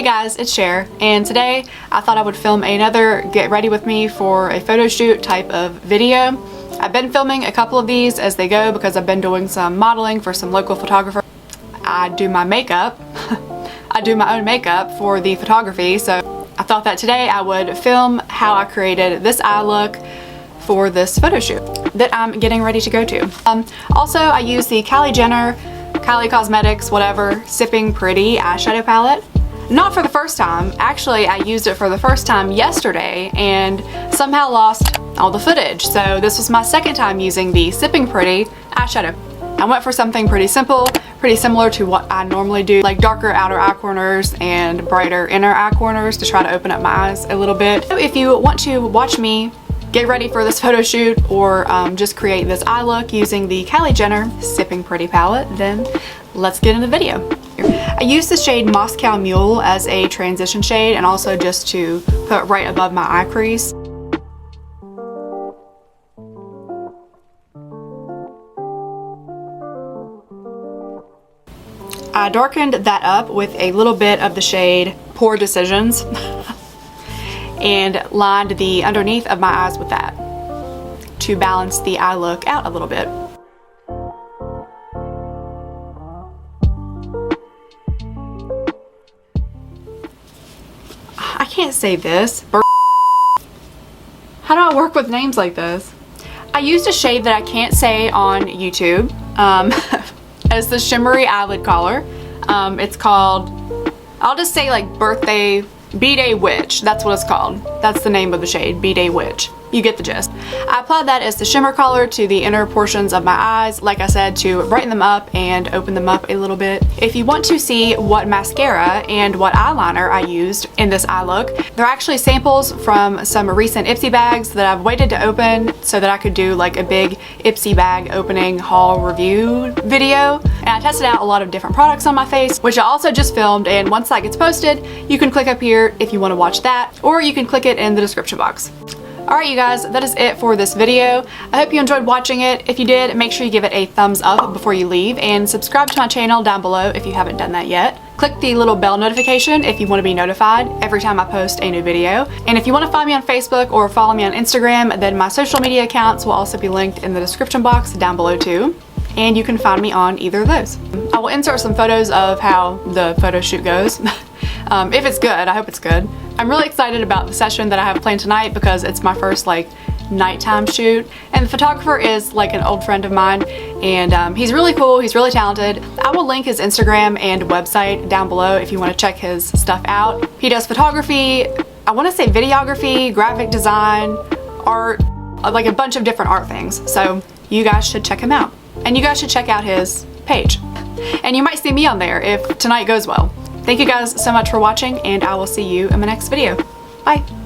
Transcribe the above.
Hey guys, it's Cher, and today I thought I would film another get ready with me for a photo shoot type of video. I've been filming a couple of these as they go because I've been doing some modeling for some local photographers. I do my makeup. I do my own makeup for the photography, so I thought that today I would film how I created this eye look for this photo shoot that I'm getting ready to go to. Also, I use the Kylie Jenner, Kylie Cosmetics, whatever, Sipping Pretty eyeshadow palette. Not for the first time. Actually, I used it for the first time yesterday and somehow lost all the footage. So this was my second time using the Sipping Pretty eyeshadow. I went for something pretty simple, pretty similar to what I normally do, like darker outer eye corners and brighter inner eye corners to try to open up my eyes a little bit. So if you want to watch me get ready for this photo shoot or just create this eye look using the Kylie Jenner Sipping Pretty palette, then let's get into the video. I used the shade Moscow Mule as a transition shade and also just to put right above my eye crease. I darkened that up with a little bit of the shade Poor Decisions and lined the underneath of my eyes with that to balance the eye look out a little bit. I can't say this. How do I work with names like this? I used a shade that I can't say on YouTube as the shimmery eyelid color. It's called, I'll just say like Birthday B-Day Witch. That's what it's called. That's the name of the shade, B-Day Witch. You get the gist. I applied that as the shimmer color to the inner portions of my eyes, like I said, to brighten them up and open them up a little bit. If you want to see what mascara and what eyeliner I used in this eye look, they're actually samples from some recent Ipsy bags that I've waited to open so that I could do like a big Ipsy bag opening haul review video. And I tested out a lot of different products on my face, which I also just filmed, and once that gets posted, you can click up here if you want to watch that, or you can click it in the description box. Alright you guys, that is it for this video. I hope you enjoyed watching it. If you did, make sure you give it a thumbs up before you leave and subscribe to my channel down below if you haven't done that yet. Click the little bell notification if you want to be notified every time I post a new video. And if you want to find me on Facebook or follow me on Instagram, then my social media accounts will also be linked in the description box down below too. And you can find me on either of those. I will insert some photos of how the photo shoot goes. If it's good, I hope it's good. I'm really excited about the session that I have planned tonight because it's my first like nighttime shoot, and the photographer is like an old friend of mine, and he's really cool, he's really talented. I will link his Instagram and website down below if you want to check his stuff out. He does photography, I want to say videography, graphic design, art, like a bunch of different art things, so you guys should check him out. And you guys should check out his page. And you might see me on there if tonight goes well. Thank you guys so much for watching, and I will see you in my next video. Bye!